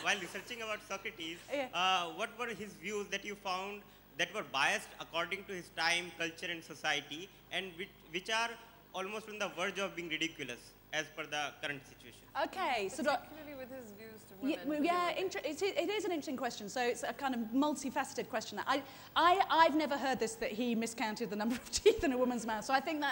while researching about Socrates, what were his views that you found that were biased according to his time, culture, and society, and which are almost on the verge of being ridiculous as per the current situation? Okay, so particularly with his views to women. It is an interesting question. So it's a kind of multifaceted question. I've never heard this, that he miscounted the number of teeth in a woman's mouth. So I think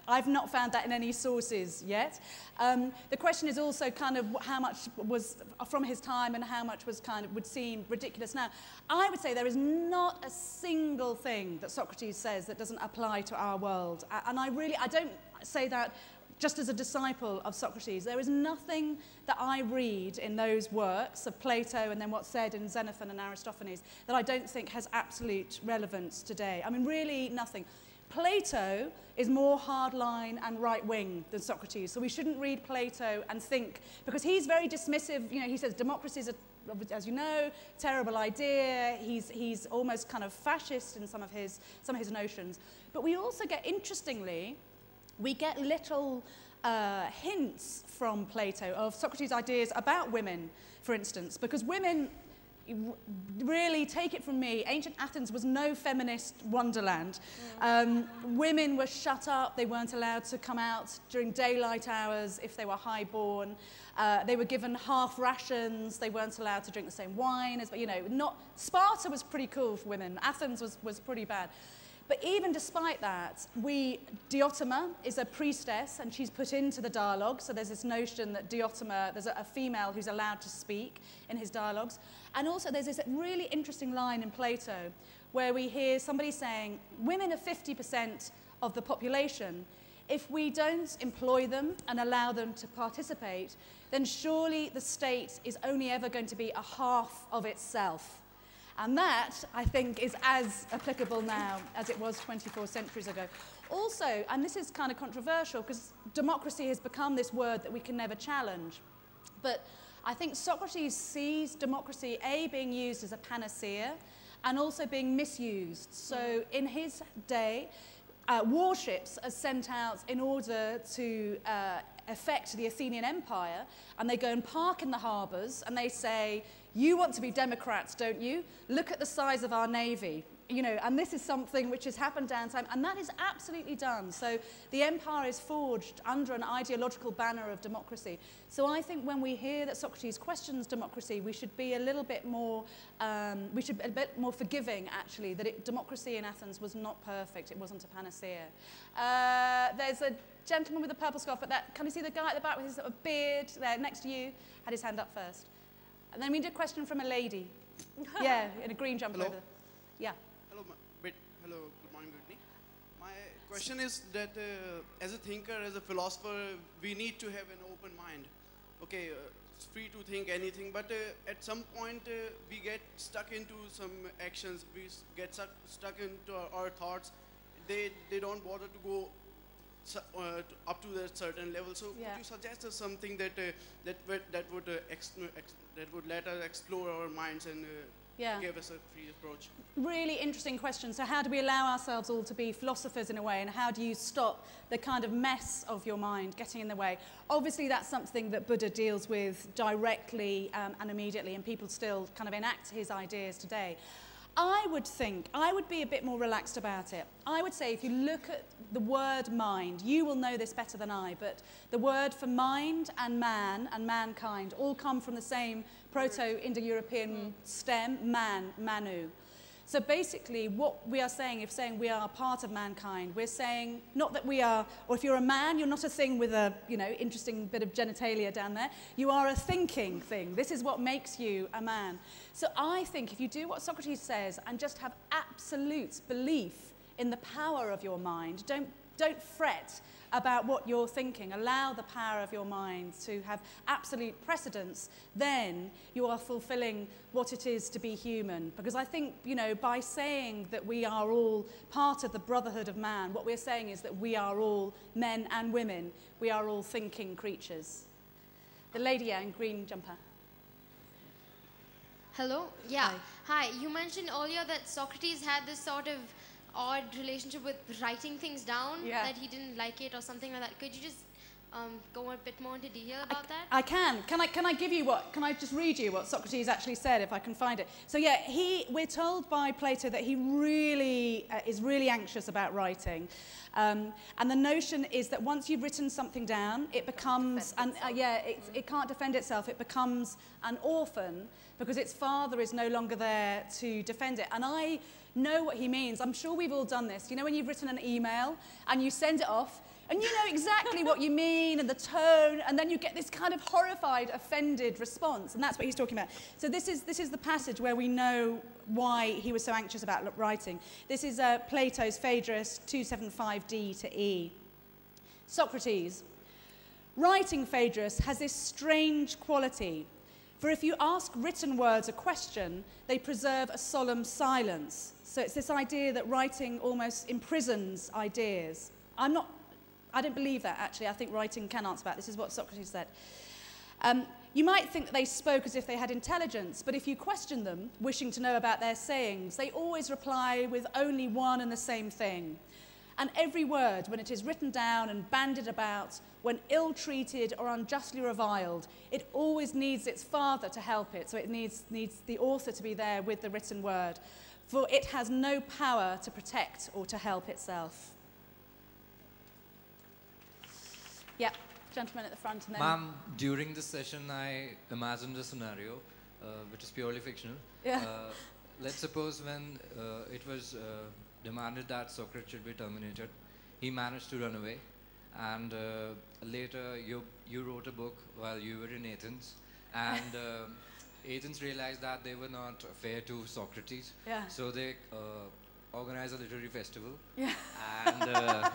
I've not found that in any sources yet. The question is also kind of how much was from his time and how much was would seem ridiculous now. I would say there is not a single thing that Socrates says that doesn't apply to our world. And I don't say that just as a disciple of Socrates. There is nothing that I read in those works of Plato and then what's said in Xenophon and Aristophanes that I don't think has absolute relevance today. I mean, really nothing. Plato is more hardline and right-wing than Socrates, so we shouldn't read Plato and think, because he's very dismissive, you know, he says democracy is, as you know, terrible idea, he's almost kind of fascist in some of his notions. But we also get, interestingly, we get little hints from Plato of Socrates' ideas about women, for instance, because women, really, take it from me, ancient Athens was no feminist wonderland. Women were shut up, they weren't allowed to come out during daylight hours if they were highborn. They were given half rations, they weren't allowed to drink the same wine as, you know, Sparta was pretty cool for women, Athens was pretty bad. But even despite that, Diotima is a priestess, and she's put into the dialogue. So there's this notion that Diotima, there's a female who's allowed to speak in his dialogues. And also there's this really interesting line in Plato where we hear somebody saying, women are 50% of the population. If we don't employ them and allow them to participate, then surely the state is only ever going to be a half of itself. And that, I think, is as applicable now as it was 24 centuries ago. Also, and this is kind of controversial, because democracy has become this word that we can never challenge. But I think Socrates sees democracy, A, being used as a panacea, and also being misused. So in his day, warships are sent out in order to affect the Athenian Empire, and they go and park in the harbours, and they say, you want to be democrats, don't you? Look at the size of our navy. You know, and this is something which has happened down time, and that is absolutely done. So the empire is forged under an ideological banner of democracy. So I think when we hear that Socrates questions democracy, we should be a little bit more, we should be a bit more forgiving, actually, that democracy in Athens was not perfect. It wasn't a panacea. There's a gentleman with a purple scarf, but can you see the guy at the back with his sort of beard there next to you? Had his hand up first. And then we need a question from a lady. Yeah, in a green jumper over there. Yeah. Hello, hello, good morning, Bettany. My question is that as a thinker, as a philosopher, we need to have an open mind. Okay, it's free to think anything, but at some point we get stuck into some actions, we get stuck into our thoughts. They don't bother to go up to that certain level. So could you suggest us something that would let us explore our minds and give us a free approach? Really interesting question. So how do we allow ourselves all to be philosophers in a way, and how do you stop the kind of mess of your mind getting in the way? Obviously that's something that Buddha deals with directly and immediately, and people still kind of enact his ideas today. I would be a bit more relaxed about it. I would say if you look at the word mind, you will know this better than I, but the word for mind and man and mankind all come from the same Proto-Indo-European stem, man, manu. So basically what we are saying, if saying we are part of mankind, we're saying not that we are, or if you're a man, you're not a thing with a, you know, interesting bit of genitalia down there. You are a thinking thing. This is what makes you a man. So I think if you do what Socrates says and just have absolute belief in the power of your mind, don't fret about what you're thinking. Allow the power of your mind to have absolute precedence. Then you are fulfilling what it is to be human. Because I think, you know, by saying that we are all part of the brotherhood of man, what we're saying is that we are all men and women. We are all thinking creatures. The lady in green jumper. Hello? Yeah. Hi. You mentioned earlier that Socrates had this sort of odd relationship with writing things down, that he didn't like it or something like that. Could you just go a bit more into detail about that? I can. Can I just read you what Socrates actually said, if I can find it? So yeah, we're told by Plato that he really is really anxious about writing. And the notion is that once you've written something down, it becomes, it can't defend itself. It becomes an orphan because its father is no longer there to defend it. And I know what he means. I'm sure we've all done this. You know when you've written an email and you send it off, and you know exactly what you mean and the tone, and then you get this kind of horrified, offended response, and that's what he's talking about. So this is the passage where we know why he was so anxious about writing. This is Plato's Phaedrus 275d to E. Socrates, writing, Phaedrus, has this strange quality. For if you ask written words a question, they preserve a solemn silence. So it's this idea that writing almost imprisons ideas. I don't believe that, actually. I think writing can answer that. This is what Socrates said. You might think that they spoke as if they had intelligence, but if you question them, wishing to know about their sayings, they always reply with only one and the same thing. And every word, when it is written down and bandied about, when ill-treated or unjustly reviled, it always needs its father to help it. So it needs the author to be there with the written word, for it has no power to protect or to help itself. Yeah, gentleman at the front. And then Ma'am, during this session, I imagined a scenario, which is purely fictional. Yeah. Let's suppose when it was demanded that Socrates should be terminated, he managed to run away, and later you wrote a book while you were in Athens, and Athens realized that they were not fair to Socrates, Yeah. so they organized a literary festival, Yeah. and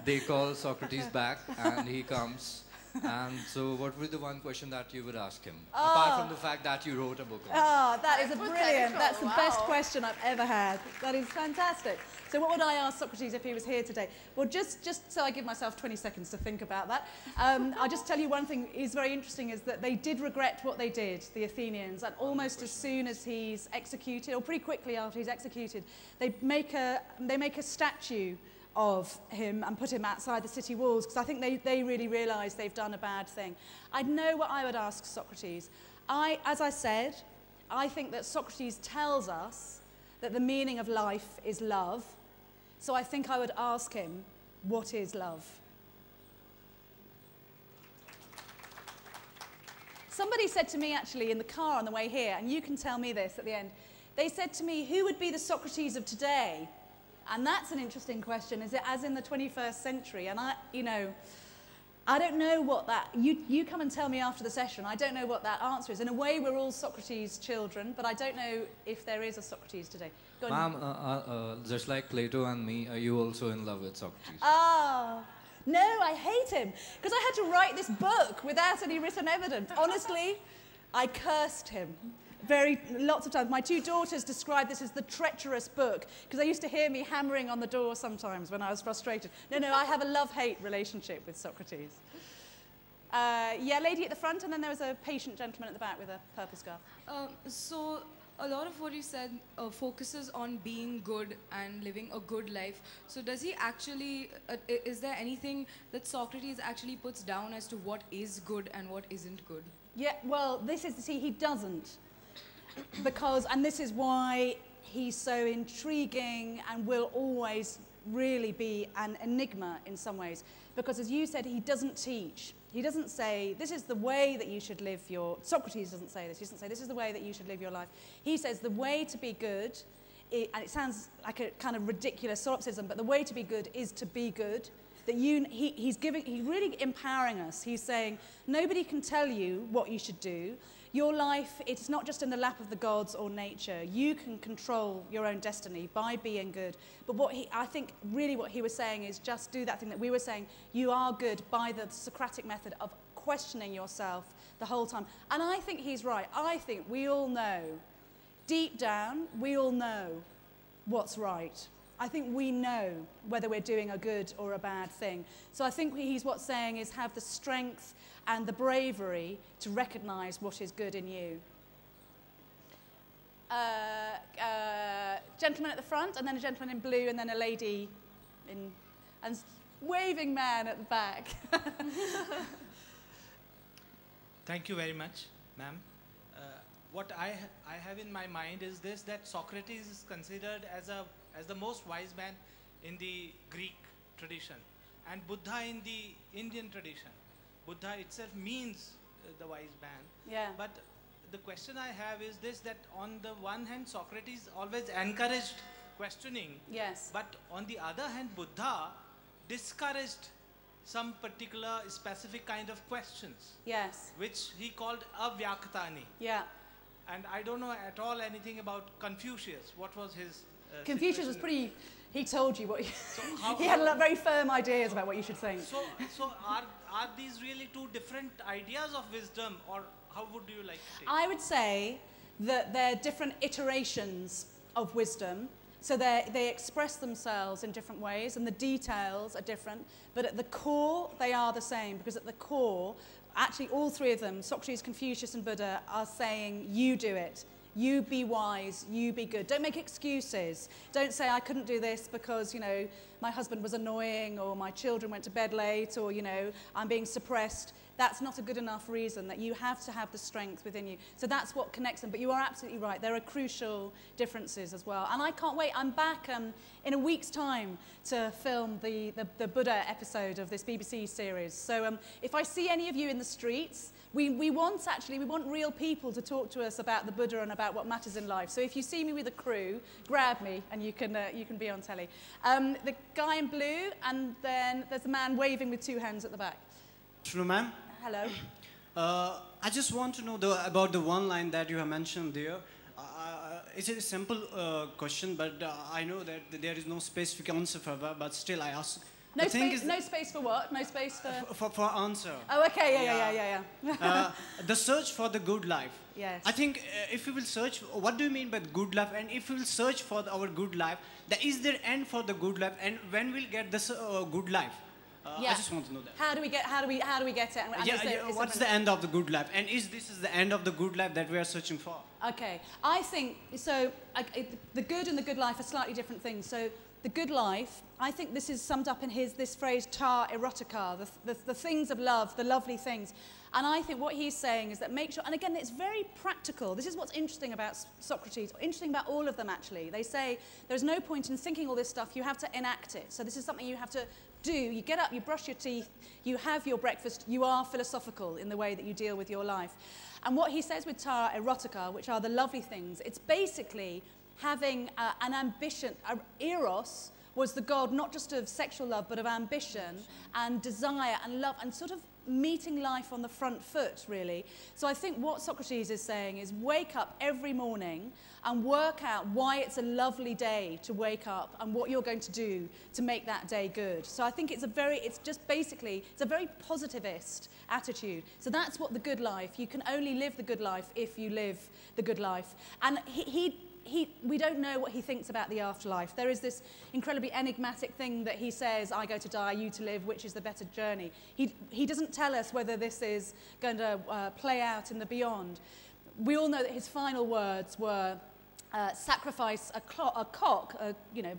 they call Socrates back, and he comes. And so what would be the one question that you would ask him, apart from the fact that you wrote a book on it? Oh, that is a brilliant, that's the best Wow. question I've ever had. That is fantastic. So what would I ask Socrates if he was here today? Well, just so I give myself 20 seconds to think about that, I'll just tell you one thing is very interesting, is that they did regret what they did, the Athenians, and almost as soon as he's executed, or pretty quickly after he's executed, they make a statue of him and put him outside the city walls, because I think they really realise they've done a bad thing. I know what I would ask Socrates. As I said, I think that Socrates tells us that the meaning of life is love, so I think I would ask him, what is love? Somebody said to me actually in the car on the way here, and you can tell me this at the end, they said to me, who would be the Socrates of today? And that's an interesting question. Is it as in the 21st century? And I don't know what that, you come and tell me after the session, I don't know what that answer is. In a way, we're all Socrates' children, but I don't know if there is a Socrates today. Go on. Ma'am, just like Plato and me, are you also in love with Socrates? Ah, no, I hate him, because I had to write this book without any written evidence. Honestly, I cursed him. Lots of times. My two daughters describe this as the treacherous book, because they used to hear me hammering on the door sometimes when I was frustrated. No, I have a love-hate relationship with Socrates. Yeah, lady at the front, and then there was a patient gentleman at the back with a purple scarf. So a lot of what you said focuses on being good and living a good life. So does he actually, is there anything that Socrates actually puts down as to what is good and what isn't good? Yeah, well, he doesn't. Because, and this is why he's so intriguing and will always really be an enigma in some ways. Because as you said, he doesn't teach. He doesn't say, this is the way that you should live Socrates doesn't say this. He doesn't say, this is the way that you should live your life. He says the way to be good, and it sounds like a kind of ridiculous solipsism, but the way to be good is to be good. That he's really empowering us. He's saying, nobody can tell you what you should do. Your life, it's not just in the lap of the gods or nature. You can control your own destiny by being good. But I think really what he was saying is just do that thing that we were saying. You are good by the Socratic method of questioning yourself the whole time. And I think he's right. I think we all know, deep down, we all know what's right. I think we know whether we're doing a good or a bad thing. So I think what's saying is have the strength and the bravery to recognize what is good in you. Gentleman at the front, and then a gentleman in blue, and then a lady and waving man at the back. Thank you very much, ma'am. What I have in my mind is this, that Socrates is considered as the most wise man in the Greek tradition, and Buddha in the Indian tradition. Buddha itself means the wise man. Yeah. But the question I have is this, that on the one hand, Socrates always encouraged questioning. Yes. But on the other hand, Buddha discouraged some particular specific kind of questions. Yes. Which he called avyaktani. Yeah. And I don't know at all anything about Confucius. What was his Confucius was situation? he told you what So he had very firm ideas about what you should think. So are these really two different ideas of wisdom, or how would you like to take I would say that they're different iterations of wisdom. So they express themselves in different ways, and the details are different. But at the core, they are the same, because at the core, actually all three of them, Socrates, Confucius, and Buddha, are saying, you do it. You be wise, you be good. Don't make excuses. Don't say, I couldn't do this because, you know, my husband was annoying, or my children went to bed late, or, you know, I'm being suppressed. That's not a good enough reason. That you have to have the strength within you. So that's what connects them. But you are absolutely right. There are crucial differences as well. And I can't wait. I'm back in a week's time to film the Buddha episode of this BBC series. So if I see any of you in the streets, we want real people to talk to us about the Buddha and about what matters in life. So if you see me with a crew, grab me and you can be on telly. The guy in blue, and then there's a man waving with two hands at the back. Hello, ma'am. Hello. I just want to know about the one line that you have mentioned there. It's a simple question, but I know that there is no specific answer for that, but still I ask. No space for what? No space for... For answer. Oh, okay, yeah. The search for the good life. Yes. I think if we will search, what do you mean by good life? And if we will search for our good life, is there end for the good life? And when we'll get this good life? I just want to know that. How do we get it? And what's the end of the good life? And this is the end of the good life that we are searching for? Okay, I think so. The good and the good life are slightly different things. So the good life, I think this is summed up in this phrase "ta erotica," the things of love, the lovely things. And I think what he's saying is that make sure, and again, it's very practical. This is what's interesting about Socrates, interesting about all of them actually. They say there's no point in thinking all this stuff, you have to enact it. So this is something you have to do. You get up, you brush your teeth, you have your breakfast, you are philosophical in the way that you deal with your life. And what he says with ta erotica, which are the lovely things, it's basically having an ambition. Eros was the god not just of sexual love, but of ambition and desire and love and sort of meeting life on the front foot, really. So I think what Socrates is saying is wake up every morning and work out why it's a lovely day to wake up and what you're going to do to make that day good. So I think it's a very positivist attitude. So that's what the good life, you can only live the good life if you live the good life. And we don't know what he thinks about the afterlife. There is this incredibly enigmatic thing that he says, I go to die, you to live, which is the better journey. He doesn't tell us whether this is going to play out in the beyond. We all know that his final words were sacrifice a cock, a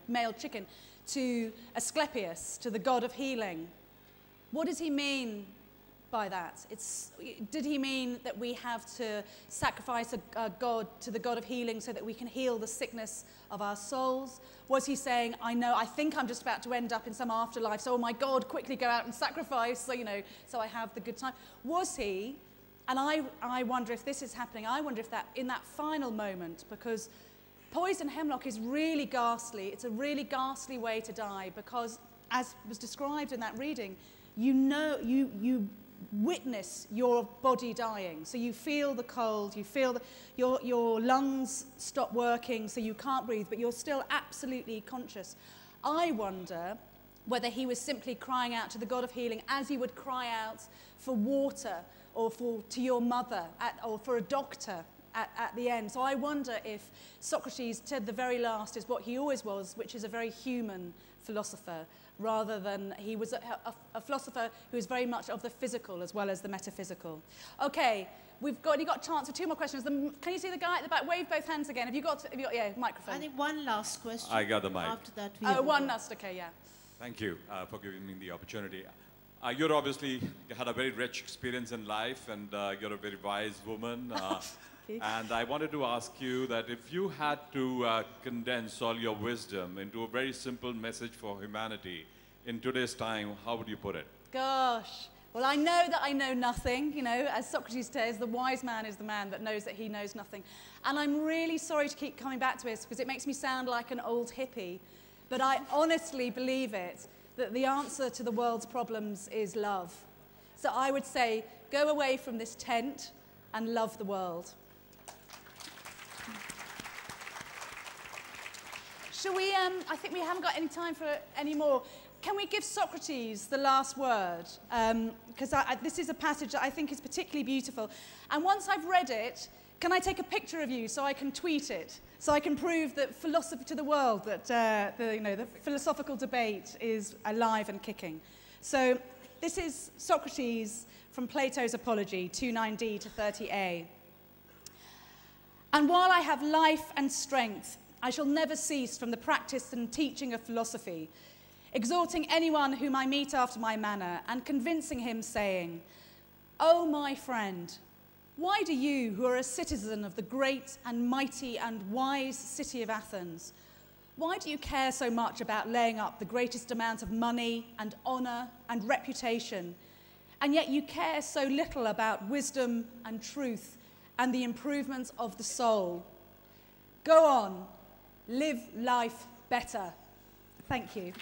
male chicken, to Asclepius, to the god of healing. What does he mean by that? Did he mean that we have to sacrifice a god to the god of healing so that we can heal the sickness of our souls? Was he saying, I think I'm just about to end up in some afterlife, so oh my God, quickly go out and sacrifice, so I have the good time? Was he? And I wonder if this is happening. I wonder if that in that final moment, because poison hemlock is really ghastly. It's a really ghastly way to die because, as was described in that reading, you witness your body dying. So you feel the cold, you feel your lungs stop working, so you can't breathe, but you're still absolutely conscious. I wonder whether he was simply crying out to the god of healing as you would cry out for water or to your mother or for a doctor at the end. So I wonder if Socrates, to the very last, is what he always was, which is a very human philosopher, rather than he was a philosopher who is very much of the physical as well as the metaphysical. Okay, we've got a chance for two more questions. Can you see the guy at the back? Wave both hands again. Have you got microphone? I think one last question. I got the mic. After that, one last, okay, yeah. Thank you for giving me the opportunity. You're obviously had a very rich experience in life, and you're a very wise woman. And I wanted to ask you that if you had to condense all your wisdom into a very simple message for humanity in today's time, how would you put it? Gosh. Well, I know that I know nothing. As Socrates says, the wise man is the man that knows that he knows nothing. And I'm really sorry to keep coming back to this because it makes me sound like an old hippie. But I honestly believe that the answer to the world's problems is love. So I would say, go away from this tent and love the world. Shall we, I think we haven't got any time for any more. can we give Socrates the last word? Because this is a passage that I think is particularly beautiful. And once I've read it, can I take a picture of you so I can tweet it? So I can prove that philosophy to the world, that the philosophical debate is alive and kicking. So this is Socrates from Plato's Apology, 29d to 30a. And while I have life and strength, I shall never cease from the practice and teaching of philosophy, exhorting anyone whom I meet after my manner, and convincing him, saying, "O my friend, why do you, who are a citizen of the great and mighty and wise city of Athens, why do you care so much about laying up the greatest amount of money and honor and reputation, and yet you care so little about wisdom and truth and the improvements of the soul? Go on, live life better." Thank you.